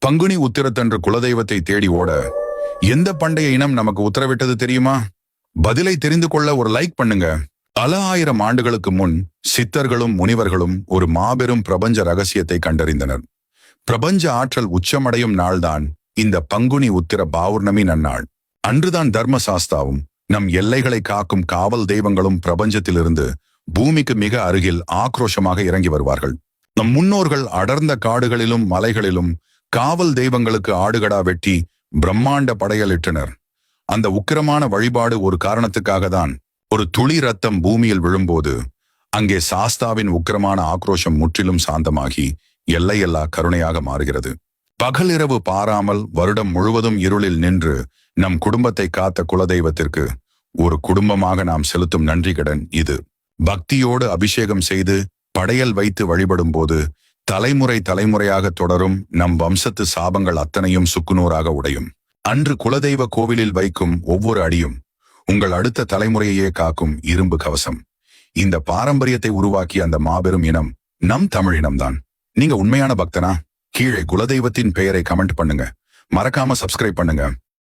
பங்குனி உத்திரத்தன்று குலதெய்வத்தை தேடி ஓட எந்த பண்டைய இனம் நமக்கு உத்தரவிட்டது தெரியுமா? பதிலை தெரிந்து கொள்ள ஒரு லைக் பண்ணுங்க. பல ஆயிரம் ஆண்டுகளுக்கு முன் சித்தர்களும் முனிவர்களும் ஒரு மாபெரும் பிரபஞ்ச ரகசியத்தை கண்டறிந்தனர். பிரபஞ்ச ஆற்றல் உச்சமடையும் நாள்தான் இந்த பங்குனி உத்திர பௌர்ணமி நன்னாள். அன்றுதான் தர்மசாஸ்தாவும் நம் எல்லைகளை காக்கும் காவல் தெய்வங்களும் பிரபஞ்சத்திலிருந்து பூமிக்கு மிக அருகில் ஆக்ரோஷமாக இறங்கி வருவார்கள். நம் முன்னோர்கள் அடர்ந்த காடுகளிலும் மலைகளிலும் காவல் தெய்வங்களுக்கு ஆடுகடா வெட்டி பிரம்மாண்ட படையலிட்டனர். அந்த உக்கிரமான வழிபாடு ஒரு காரணத்துக்காக தான். ஒரு துளி ரத்தம் பூமியில் விழும்போது அங்கே சாஸ்தாவின் உக்கிரமான ஆக்ரோஷம் முற்றிலும் சாந்தமாகி எல்லையெல்லா கருணையாக மாறுகிறது. பகலிரவு பாராமல் வருடம் முழுவதும் இருளில் நின்று நம் குடும்பத்தை காத்த குலதெய்வத்திற்கு ஒரு குடும்பமாக நாம் செலுத்தும் நன்றி கடன் இது. பக்தியோடு அபிஷேகம் செய்து படையல் வைத்து வழிபடும் போது தலைமுறை தலைமுறையாக தொடரும் நம் வம்சத்து சாபங்கள் அத்தனையும் சுக்குநூறாக உடையும். அன்று குலதெய்வ கோவிலில் வைக்கும் ஒவ்வொரு அடியும் உங்கள் அடுத்த தலைமுறையே காக்கும் இரும்பு கவசம். இந்த பாரம்பரியத்தை உருவாக்கிய அந்த மாபெரும் இனம் நம் தமிழ் இனம்தான். நீங்க உண்மையான பக்தனா? கீழே குலதெய்வத்தின் பெயரை கமெண்ட் பண்ணுங்க. மறக்காம சப்ஸ்கிரைப் பண்ணுங்க.